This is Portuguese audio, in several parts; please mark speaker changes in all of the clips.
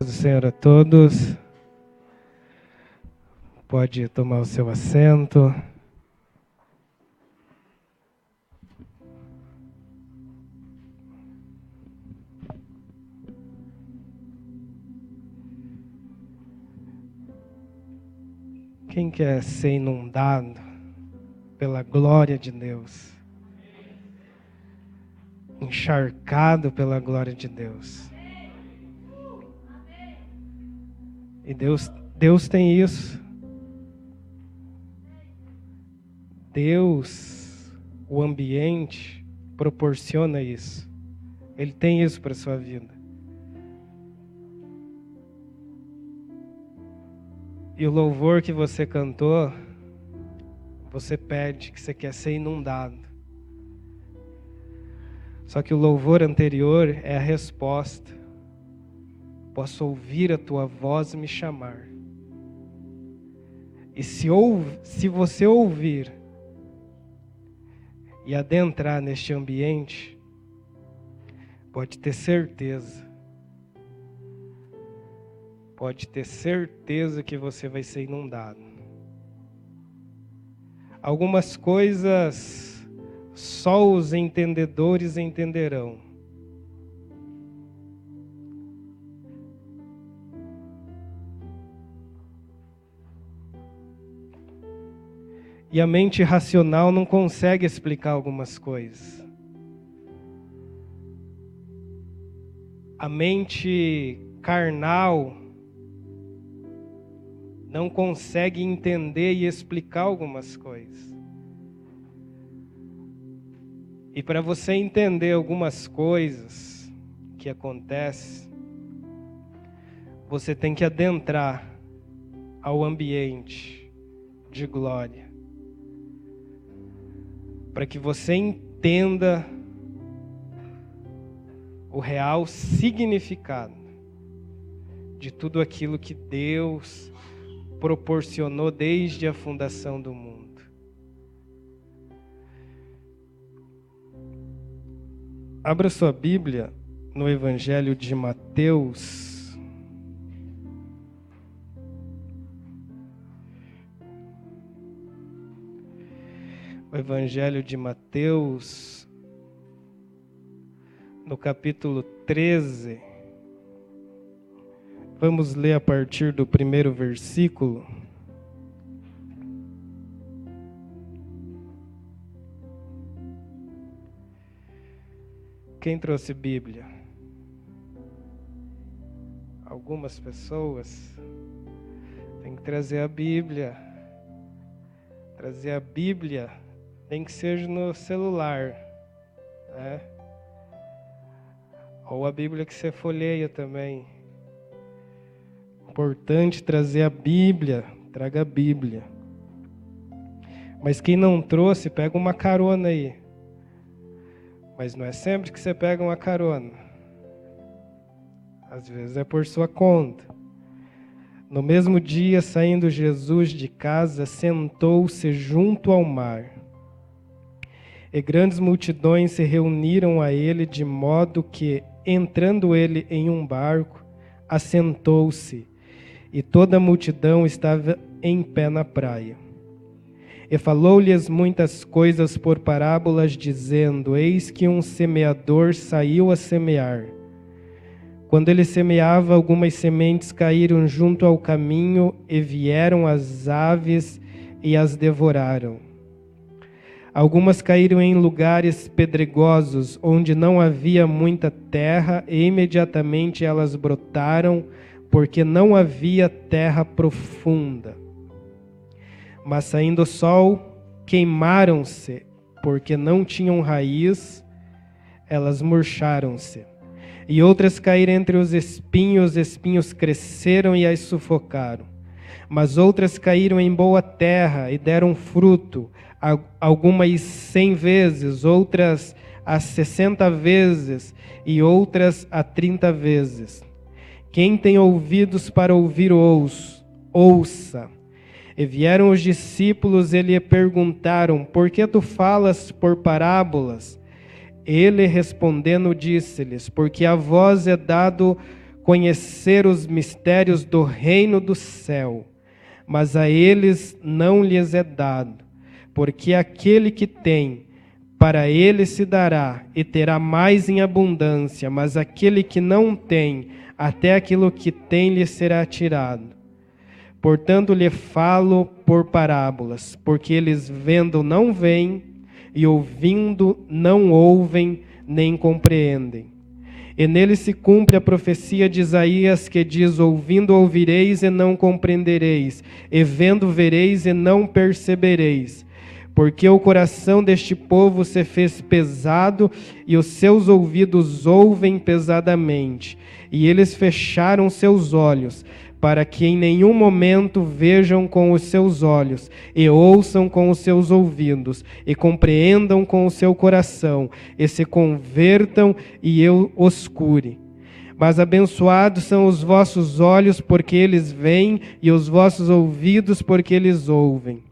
Speaker 1: Do Senhor a todos. Pode tomar o seu assento. Quem quer ser inundado pela glória de Deus? Encharcado pela glória de Deus. E Deus tem isso. Deus, o ambiente, proporciona isso. Ele tem isso para a sua vida. E o louvor que você cantou, você pede que você quer ser inundado. Só que o louvor anterior é a resposta. Posso ouvir a tua voz me chamar. E se você ouvir e adentrar neste ambiente, pode ter certeza que você vai ser inundado. Algumas coisas só os entendedores entenderão. E a mente racional não consegue explicar algumas coisas. A mente carnal não consegue entender e explicar algumas coisas. E para você entender algumas coisas que acontecem, você tem que adentrar ao ambiente de glória. Para que você entenda o real significado de tudo aquilo que Deus proporcionou desde a fundação do mundo. Abra sua Bíblia no Evangelho de Mateus. O Evangelho de Mateus, no capítulo 13, vamos ler a partir do primeiro versículo. Quem trouxe Bíblia? Algumas pessoas têm que trazer a Bíblia. Trazer a Bíblia. Nem que seja no celular, né? Ou a Bíblia que você folheia também. Importante trazer a Bíblia, traga a Bíblia. Mas quem não trouxe, pega uma carona aí. Mas não é sempre que você pega uma carona. Às vezes é por sua conta. No mesmo dia, saindo Jesus de casa, sentou-se junto ao mar. E grandes multidões se reuniram a ele, de modo que, entrando ele em um barco, assentou-se, e toda a multidão estava em pé na praia. E falou-lhes muitas coisas por parábolas, dizendo: Eis que um semeador saiu a semear. Quando ele semeava, algumas sementes caíram junto ao caminho, e vieram as aves e as devoraram. Algumas caíram em lugares pedregosos, onde não havia muita terra, e imediatamente elas brotaram, porque não havia terra profunda. Mas saindo o sol, queimaram-se, porque não tinham raiz, elas murcharam-se. E outras caíram entre os espinhos cresceram e as sufocaram. Mas outras caíram em boa terra e deram fruto, algumas 100 vezes, outras a 60 vezes e outras a 30 vezes. Quem tem ouvidos para ouvir, ouça. E vieram os discípulos e lhe perguntaram: Por que tu falas por parábolas? Ele respondendo disse-lhes: Porque a vós é dado conhecer os mistérios do reino do céu, mas a eles não lhes é dado, porque aquele que tem, para ele se dará e terá mais em abundância, mas aquele que não tem, até aquilo que tem lhe será tirado. Portanto, lhe falo por parábolas, porque eles vendo não veem, e ouvindo não ouvem, nem compreendem. E nele se cumpre a profecia de Isaías, que diz: ouvindo ouvireis e não compreendereis, e vendo vereis e não percebereis. Porque o coração deste povo se fez pesado, e os seus ouvidos ouvem pesadamente, e eles fecharam seus olhos, para que em nenhum momento vejam com os seus olhos, e ouçam com os seus ouvidos, e compreendam com o seu coração, e se convertam, e eu os cure. Mas abençoados são os vossos olhos, porque eles veem, e os vossos ouvidos, porque eles ouvem.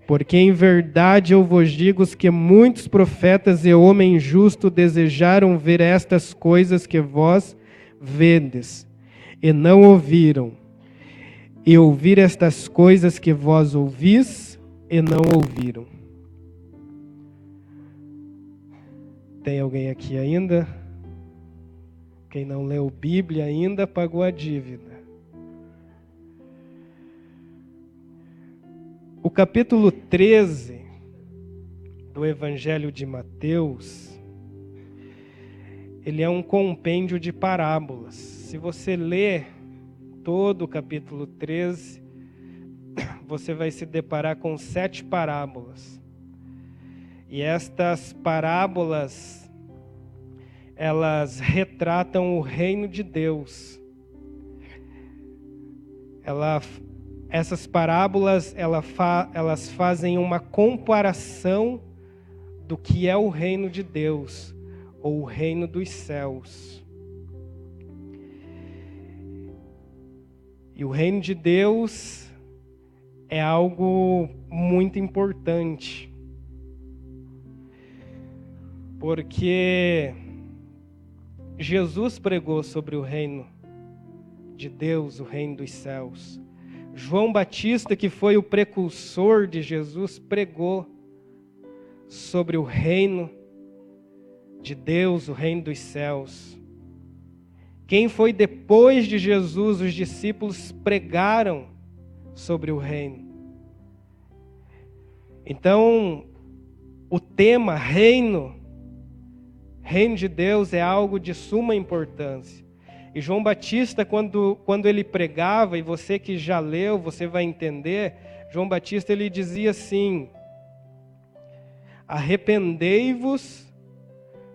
Speaker 1: Porque em verdade eu vos digo que muitos profetas e homens justos desejaram ver estas coisas que vós vedes, e não ouviram, e ouvir estas coisas que vós ouvis, e não ouviram. Tem alguém aqui ainda? Quem não leu Bíblia ainda pagou a dívida. O capítulo 13 do Evangelho de Mateus, ele é um compêndio de parábolas. Se você ler todo o capítulo 13, você vai se deparar com 7 parábolas. E estas parábolas, elas retratam o reino de Deus. Essas parábolas, elas fazem uma comparação do que é o reino de Deus, ou o reino dos céus. E o reino de Deus é algo muito importante, porque Jesus pregou sobre o reino de Deus, o reino dos céus. João Batista, que foi o precursor de Jesus, pregou sobre o reino de Deus, o reino dos céus. Quem foi depois de Jesus, os discípulos pregaram sobre o reino. Então, o tema reino de Deus é algo de suma importância. E João Batista, quando ele pregava, e você que já leu, você vai entender, João Batista ele dizia assim: arrependei-vos,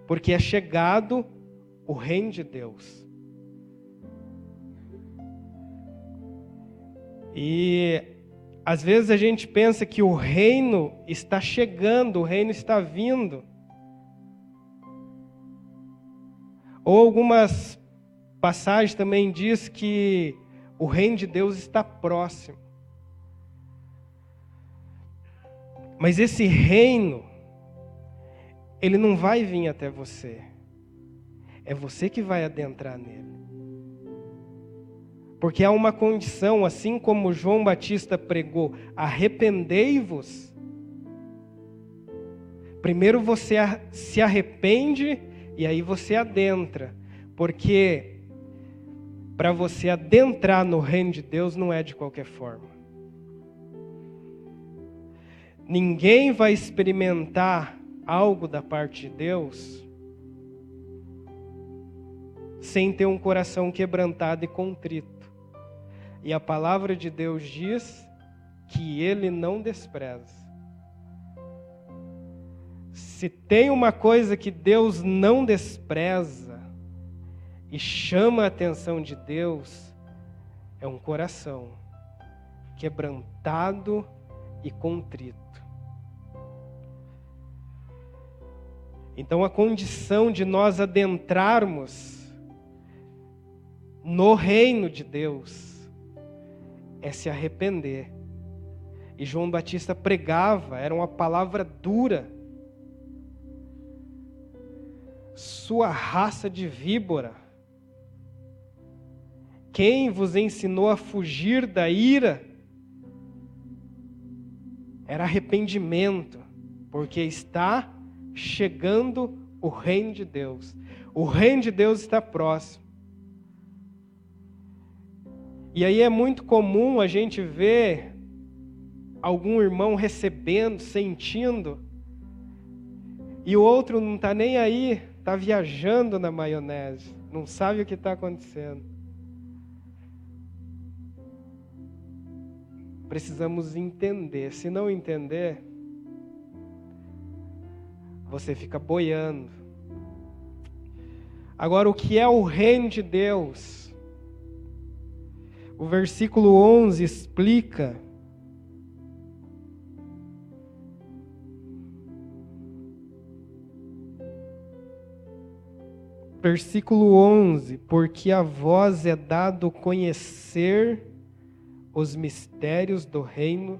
Speaker 1: porque é chegado o reino de Deus. E às vezes a gente pensa que o reino está chegando, o reino está vindo. Ou algumas passagens também diz que o reino de Deus está próximo. Mas esse reino, ele não vai vir até você. É você que vai adentrar nele. Porque há uma condição, assim como João Batista pregou, arrependei-vos. Primeiro você se arrepende e aí você adentra. Porque para você adentrar no reino de Deus não é de qualquer forma. Ninguém vai experimentar algo da parte de Deus sem ter um coração quebrantado e contrito. E a palavra de Deus diz que Ele não despreza. Se tem uma coisa que Deus não despreza e chama a atenção de Deus, é um coração quebrantado e contrito. Então a condição de nós adentrarmos no reino de Deus é se arrepender. E João Batista pregava, era uma palavra dura. Sua raça de víbora. Quem vos ensinou a fugir da ira? Era arrependimento, porque está chegando o reino de Deus. O reino de Deus está próximo. E aí é muito comum a gente ver algum irmão recebendo, sentindo, e o outro não está nem aí, está viajando na maionese, não sabe o que está acontecendo. Precisamos entender. Se não entender, você fica boiando. Agora, o que é o reino de Deus? O versículo 11 explica. Versículo 11: porque a vós é dado conhecer os mistérios do reino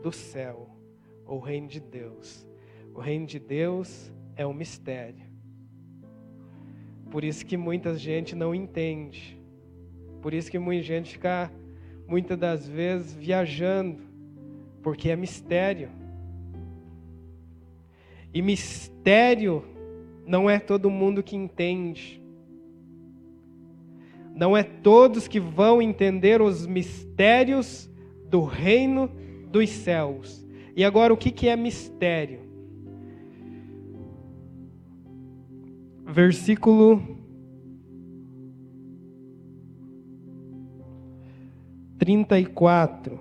Speaker 1: do céu, o reino de Deus. O reino de Deus é um mistério. Por isso que muita gente não entende. Por isso que muita gente fica, muitas das vezes, viajando. Porque é mistério. E mistério não é todo mundo que entende. Não é todos que vão entender os mistérios do reino dos céus. E agora, o que é mistério? Versículo 34.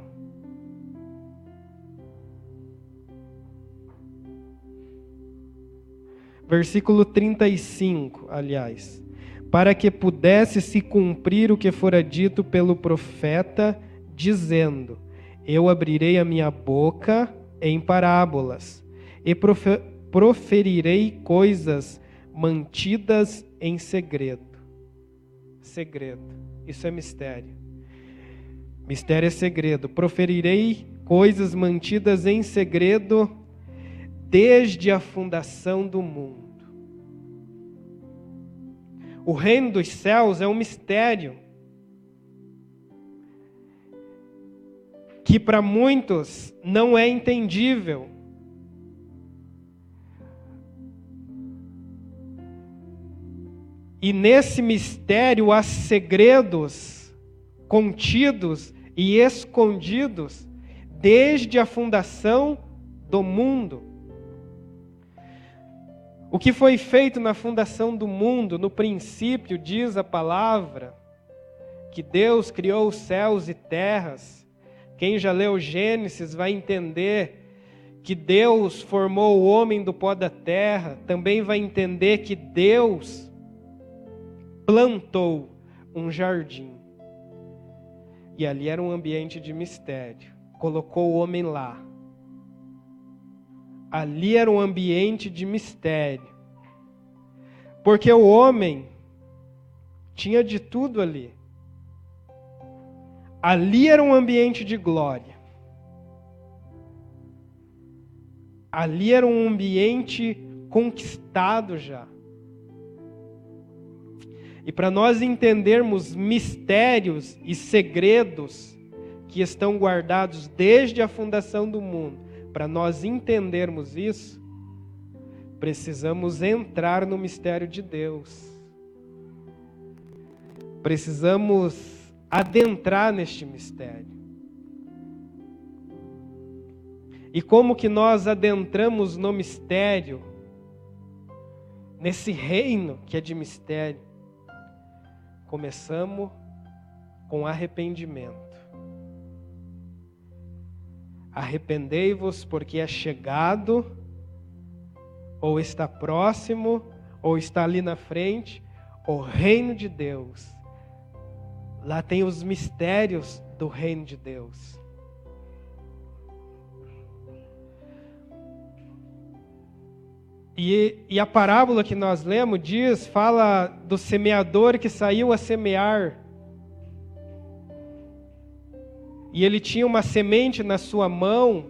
Speaker 1: Versículo 35, aliás. Para que pudesse se cumprir o que fora dito pelo profeta, dizendo: eu abrirei a minha boca em parábolas, e proferirei coisas mantidas em segredo. Segredo, isso é mistério. Mistério é segredo. Proferirei coisas mantidas em segredo desde a fundação do mundo. O reino dos céus é um mistério que para muitos não é entendível. E nesse mistério há segredos contidos e escondidos desde a fundação do mundo. O que foi feito na fundação do mundo, no princípio, diz a palavra, que Deus criou os céus e terras. Quem já leu Gênesis vai entender que Deus formou o homem do pó da terra. Também vai entender que Deus plantou um jardim. E ali era um ambiente de mistério. Colocou o homem lá. Ali era um ambiente de mistério. Porque o homem tinha de tudo ali. Ali era um ambiente de glória. Ali era um ambiente conquistado já. E para nós entendermos mistérios e segredos que estão guardados desde a fundação do mundo, para nós entendermos isso, precisamos entrar no mistério de Deus. Precisamos adentrar neste mistério. E como que nós adentramos no mistério, nesse reino que é de mistério? Começamos com arrependimento. Arrependei-vos, porque é chegado, ou está próximo, ou está ali na frente, o reino de Deus. Lá tem os mistérios do reino de Deus. E a parábola que nós lemos fala do semeador que saiu a semear. E ele tinha uma semente na sua mão,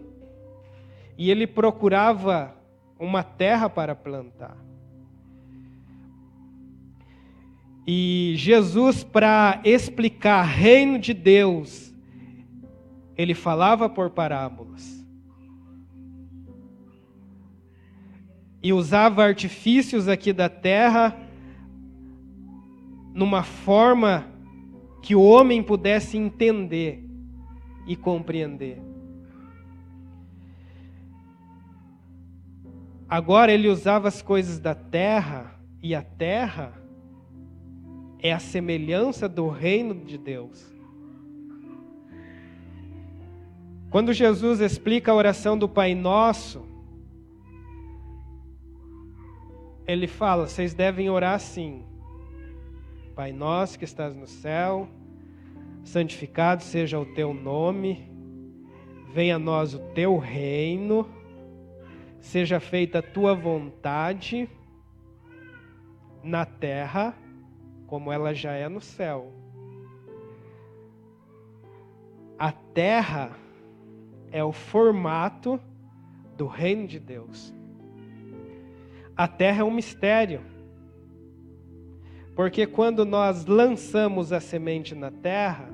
Speaker 1: e ele procurava uma terra para plantar. E Jesus, para explicar reino de Deus, ele falava por parábolas. E usava artifícios aqui da terra numa forma que o homem pudesse entender e compreender. Agora ele usava as coisas da terra, e a terra é a semelhança do reino de Deus. Quando Jesus explica a oração do Pai Nosso, ele fala, vocês devem orar assim: Pai Nosso que estás no céu, santificado seja o teu nome, venha a nós o teu reino, seja feita a tua vontade na terra, como ela já é no céu. A terra é o formato do reino de Deus. A terra é um mistério. Porque quando nós lançamos a semente na terra,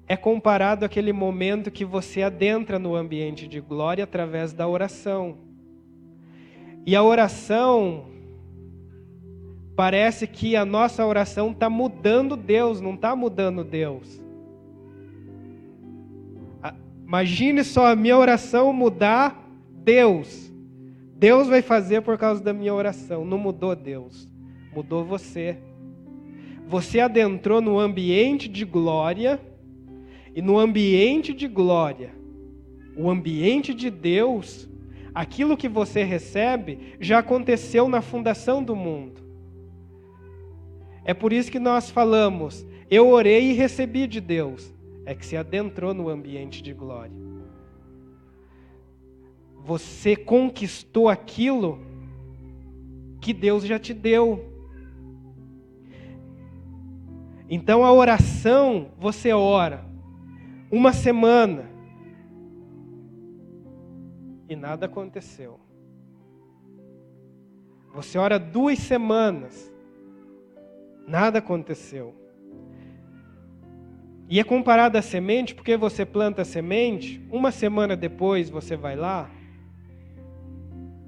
Speaker 1: é comparado àquele momento que você adentra no ambiente de glória através da oração. E a oração, parece que a nossa oração está mudando Deus, não está mudando Deus. Imagine só a minha oração mudar Deus. Deus vai fazer por causa da minha oração. Não mudou Deus, mudou você. Você adentrou no ambiente de glória, e no ambiente de glória, o ambiente de Deus, aquilo que você recebe já aconteceu na fundação do mundo. É por isso que nós falamos, eu orei e recebi de Deus. É que se adentrou no ambiente de glória. Você conquistou aquilo que Deus já te deu. Então a oração, você ora uma semana e nada aconteceu. Você ora 2 semanas, nada aconteceu. E é comparado à semente, porque você planta a semente, uma semana depois você vai lá,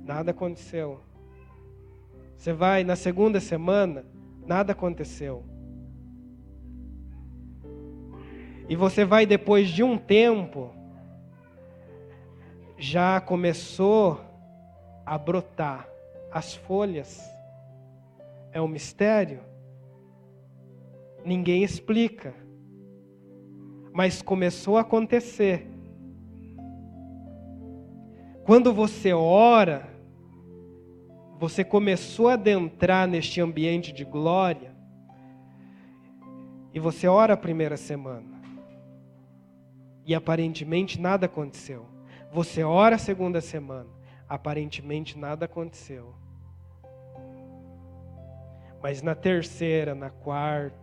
Speaker 1: nada aconteceu. Você vai na segunda semana, nada aconteceu. E você vai depois de um tempo, já começou a brotar as folhas. É um mistério. Ninguém explica. Mas começou a acontecer. Quando você ora, você começou a adentrar neste ambiente de glória, e você ora a primeira semana, e aparentemente nada aconteceu. Você ora a segunda semana, aparentemente nada aconteceu. Mas na terceira, na quarta,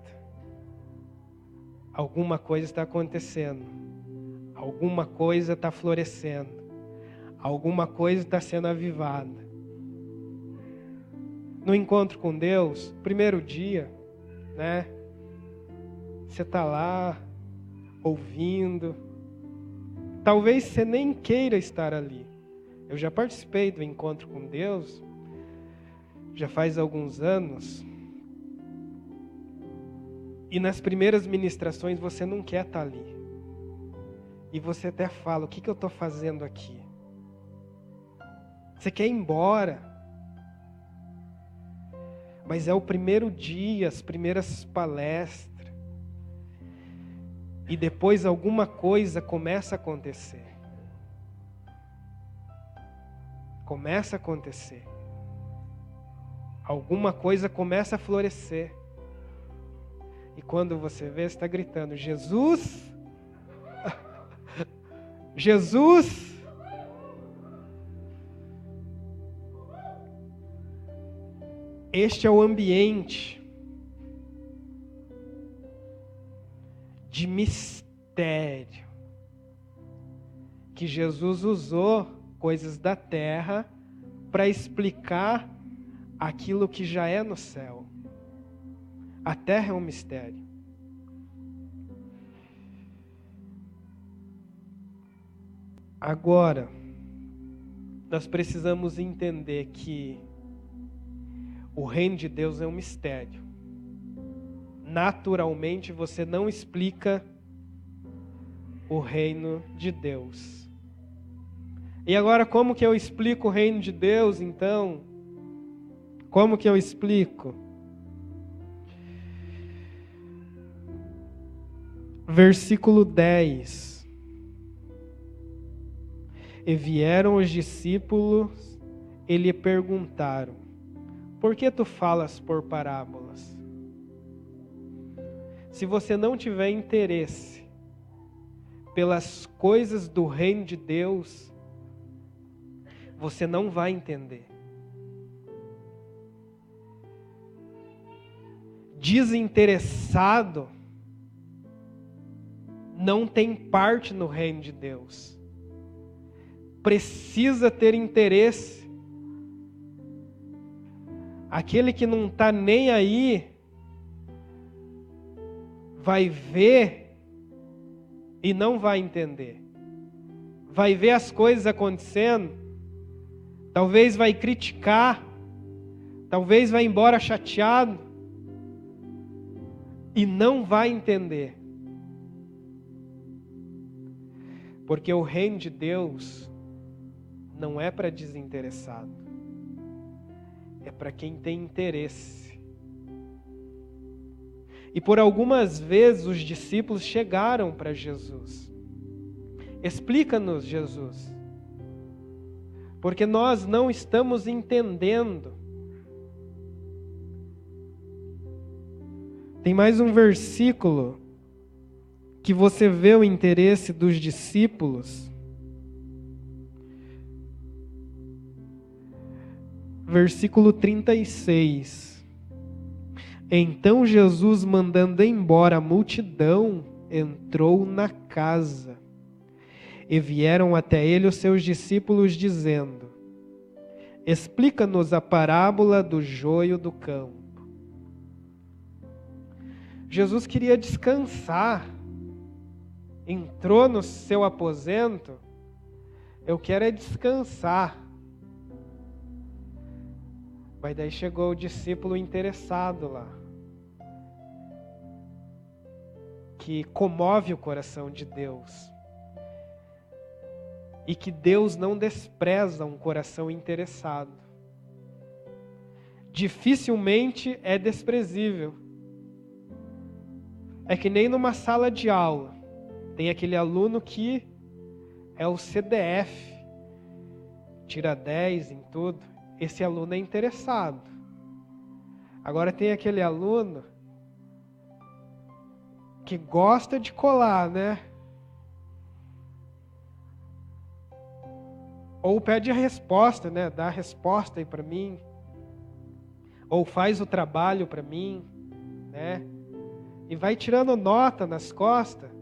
Speaker 1: alguma coisa está acontecendo. Alguma coisa está florescendo. Alguma coisa está sendo avivada. No encontro com Deus, primeiro dia, né? Você está lá, ouvindo. Talvez você nem queira estar ali. Eu já participei do encontro com Deus, já faz alguns anos. E nas primeiras ministrações você não quer estar ali. E você até fala, o que eu estou fazendo aqui? Você quer ir embora. Mas é o primeiro dia, as primeiras palestras. E depois alguma coisa começa a acontecer. Começa a acontecer. Alguma coisa começa a florescer. E quando você vê, você está gritando, Jesus! Jesus! Este é o ambiente de mistério que Jesus usou coisas da terra para explicar aquilo que já é no céu. A terra é um mistério. Agora, nós precisamos entender que o reino de Deus é um mistério. Naturalmente, você não explica o reino de Deus. E agora, como que eu explico o reino de Deus, então? Como que eu explico? Versículo 10. E vieram os discípulos e lhe perguntaram: por que tu falas por parábolas? Se você não tiver interesse pelas coisas do reino de Deus, você não vai entender. Desinteressado não tem parte no reino de Deus. Precisa ter interesse. Aquele que não está nem aí vai ver e não vai entender. Vai ver as coisas acontecendo, talvez vai criticar, talvez vai embora chateado e não vai entender. Porque o reino de Deus não é para desinteressado. É para quem tem interesse. E por algumas vezes os discípulos chegaram para Jesus. Explica-nos, Jesus. Porque nós não estamos entendendo. Tem mais um versículo que você vê o interesse dos discípulos. Versículo 36. Então Jesus, mandando embora a multidão, entrou na casa. E vieram até ele os seus discípulos, dizendo: explica-nos a parábola do joio do campo. Jesus queria descansar. Entrou no seu aposento. Eu quero é descansar. Mas daí chegou o discípulo interessado lá, que comove o coração de Deus. E que Deus não despreza um coração interessado. Dificilmente é desprezível. É que nem numa sala de aula. Tem aquele aluno que é o CDF, tira 10 em tudo. Esse aluno é interessado. Agora tem aquele aluno que gosta de colar, né? Ou pede a resposta, né? Dá a resposta aí para mim. Ou faz o trabalho para mim, né? E vai tirando nota nas costas.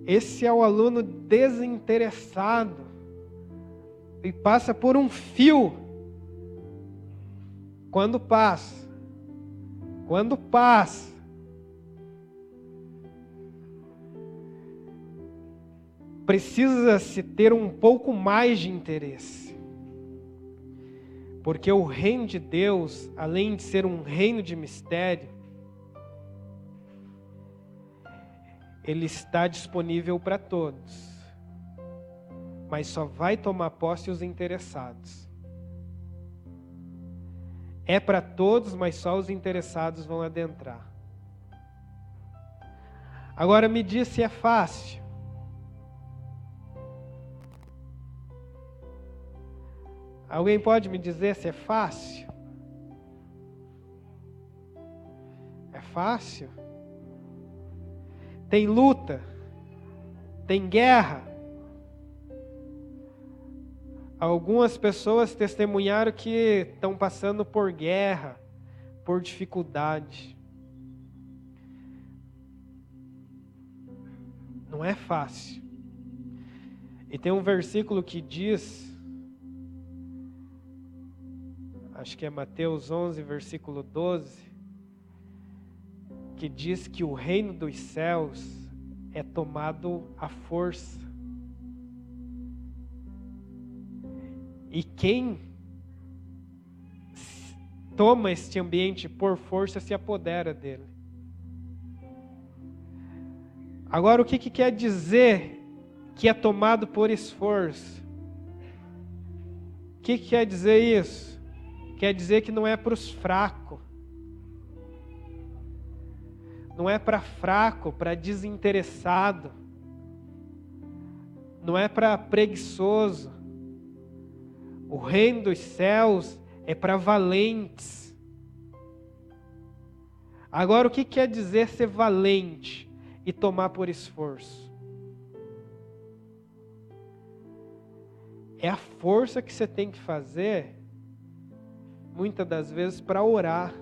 Speaker 1: Esse é o aluno desinteressado. E passa por um fio. Quando passa. Precisa-se ter um pouco mais de interesse. Porque o reino de Deus, além de ser um reino de mistério, ele está disponível para todos. Mas só vai tomar posse os interessados. É para todos, mas só os interessados vão adentrar. Agora me diz se é fácil. Alguém pode me dizer se é fácil? É fácil? Tem luta? Tem guerra? Algumas pessoas testemunharam que estão passando por guerra, por dificuldade. Não é fácil. E tem um versículo que diz, acho que é Mateus 11, versículo 12, que diz que o reino dos céus é tomado à força. E quem toma este ambiente por força se apodera dele. Agora, o que quer dizer que é tomado por esforço? O que quer dizer isso? Quer dizer que não é para os fracos. Não é para fraco, para desinteressado. Não é para preguiçoso. O reino dos céus é para valentes. Agora, o que quer dizer ser valente e tomar por esforço? É a força que você tem que fazer, muitas das vezes, para orar.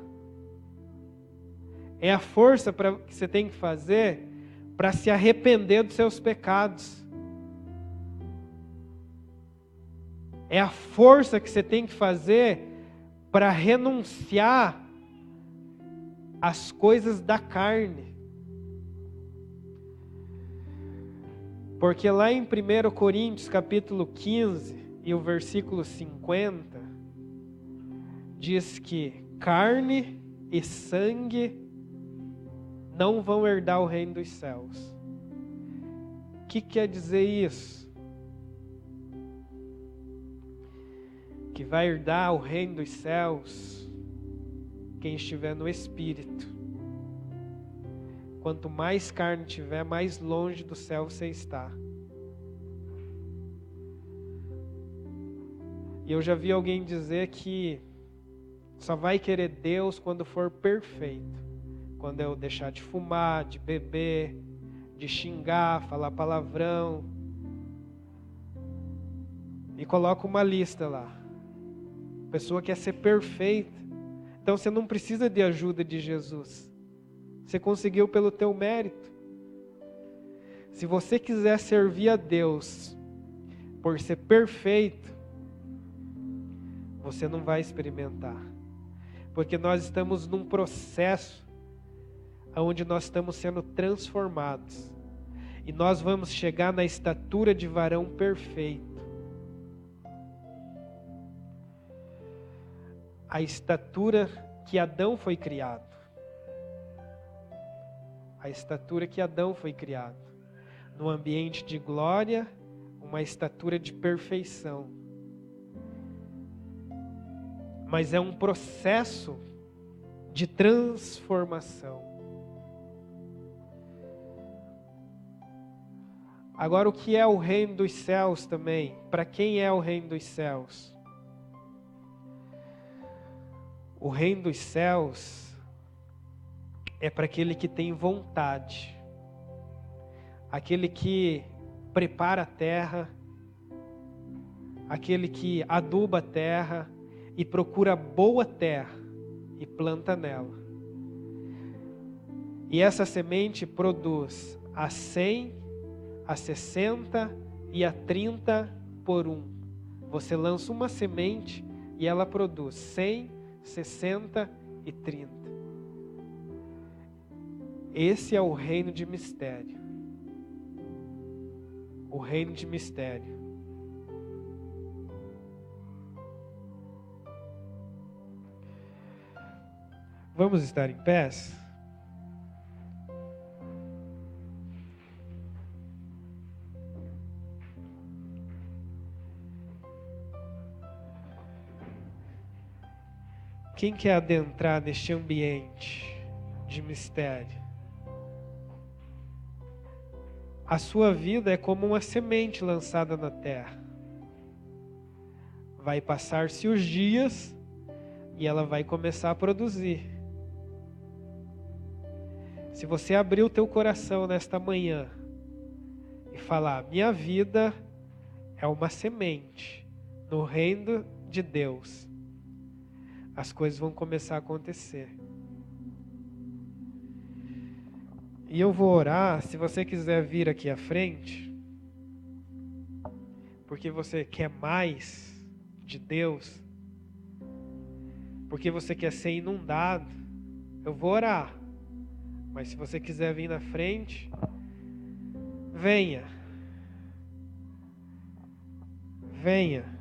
Speaker 1: É a força que você tem que fazer para se arrepender dos seus pecados. É a força que você tem que fazer para renunciar às coisas da carne. Porque lá em 1 Coríntios capítulo 15 e o versículo 50, diz que carne e sangue não vão herdar o reino dos céus. O que quer dizer isso? Que vai herdar o reino dos céus quem estiver no Espírito. Quanto mais carne tiver, mais longe do céu você está. E eu já vi alguém dizer que só vai querer Deus quando for perfeito. Quando eu deixar de fumar, de beber, de xingar, falar palavrão. E coloca uma lista lá. A pessoa quer ser perfeita. Então você não precisa de ajuda de Jesus. Você conseguiu pelo teu mérito. Se você quiser servir a Deus por ser perfeito, você não vai experimentar. Porque nós estamos num processo onde nós estamos sendo transformados. E nós vamos chegar na estatura de varão perfeito. A estatura que Adão foi criado. A estatura que Adão foi criado. No ambiente de glória, uma estatura de perfeição. Mas é um processo de transformação. Agora, o que é o reino dos céus também? Para quem é o reino dos céus? O reino dos céus é para aquele que tem vontade, aquele que prepara a terra, aquele que aduba a terra e procura boa terra e planta nela. E essa semente produz a 100, a 60 e a 30 por 1. Você lança uma semente e ela produz 100, 60 e 30. Esse é o reino de mistério. O reino de mistério. Vamos estar em pés? Quem quer adentrar neste ambiente de mistério? A sua vida é como uma semente lançada na terra. Vai passar-se os dias e ela vai começar a produzir. Se você abrir o teu coração nesta manhã e falar, minha vida é uma semente no reino de Deus, as coisas vão começar a acontecer. E eu vou orar, se você quiser vir aqui à frente, porque você quer mais de Deus, porque você quer ser inundado, eu vou orar. Mas se você quiser vir na frente, venha. Venha.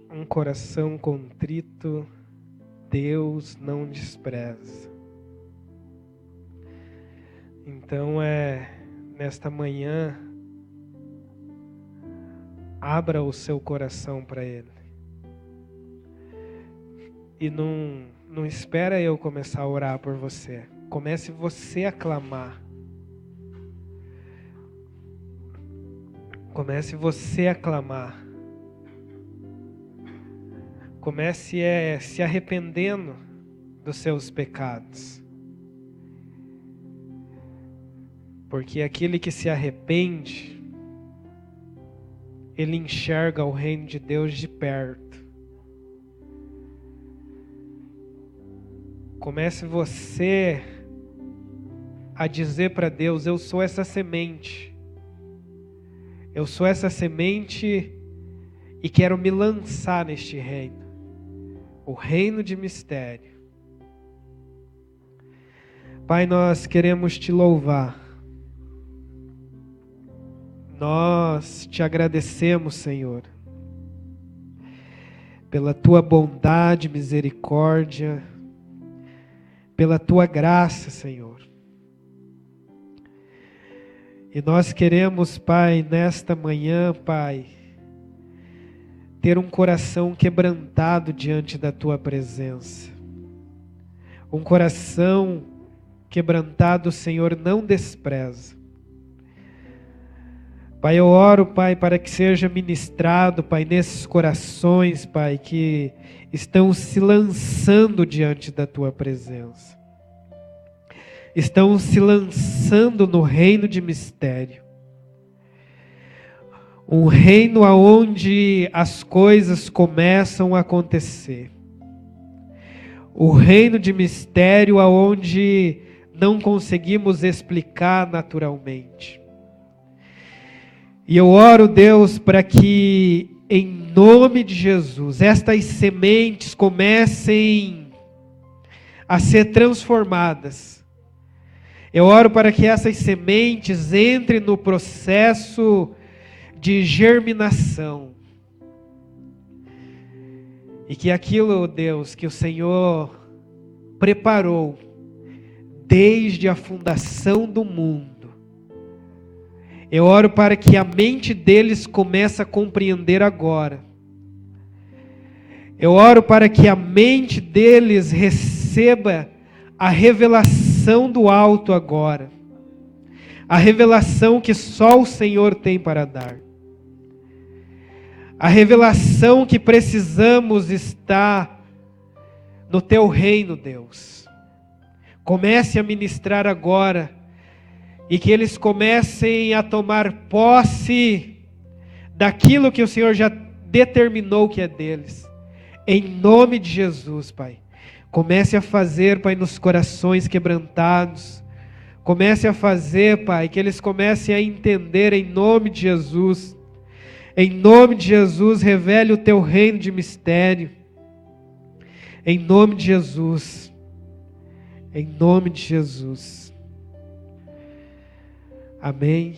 Speaker 1: Um coração contrito, Deus não despreza. Então nesta manhã, abra o seu coração para Ele. E não espera eu começar a orar por você. Comece você a clamar. Comece você a clamar. Comece se arrependendo dos seus pecados. Porque aquele que se arrepende, ele enxerga o reino de Deus de perto. Comece você a dizer para Deus: eu sou essa semente. Eu sou essa semente e quero me lançar neste reino. O reino de mistério. Pai, nós queremos te louvar. Nós te agradecemos, Senhor, pela tua bondade, misericórdia, pela tua graça, Senhor. E nós queremos, Pai, nesta manhã, Pai, ter um coração quebrantado diante da tua presença. Um coração quebrantado, Senhor, não despreza. Pai, eu oro, Pai, para que seja ministrado, Pai, nesses corações, Pai, que estão se lançando diante da tua presença. Estão se lançando no reino de mistério. Um reino onde as coisas começam a acontecer. O reino de mistério onde não conseguimos explicar naturalmente. E eu oro, Deus, para que, em nome de Jesus, estas sementes comecem a ser transformadas. Eu oro para que essas sementes entrem no processo de germinação. E que aquilo, Deus, que o Senhor preparou desde a fundação do mundo, eu oro para que a mente deles comece a compreender agora. Eu oro para que a mente deles receba a revelação do alto agora. A revelação que só o Senhor tem para dar. A revelação que precisamos está no teu reino, Deus. Comece a ministrar agora e que eles comecem a tomar posse daquilo que o Senhor já determinou que é deles. Em nome de Jesus, Pai. Comece a fazer, Pai, nos corações quebrantados. Comece a fazer, Pai, que eles comecem a entender em nome de Jesus. Em nome de Jesus, revele o teu reino de mistério. Em nome de Jesus. Em nome de Jesus. Amém.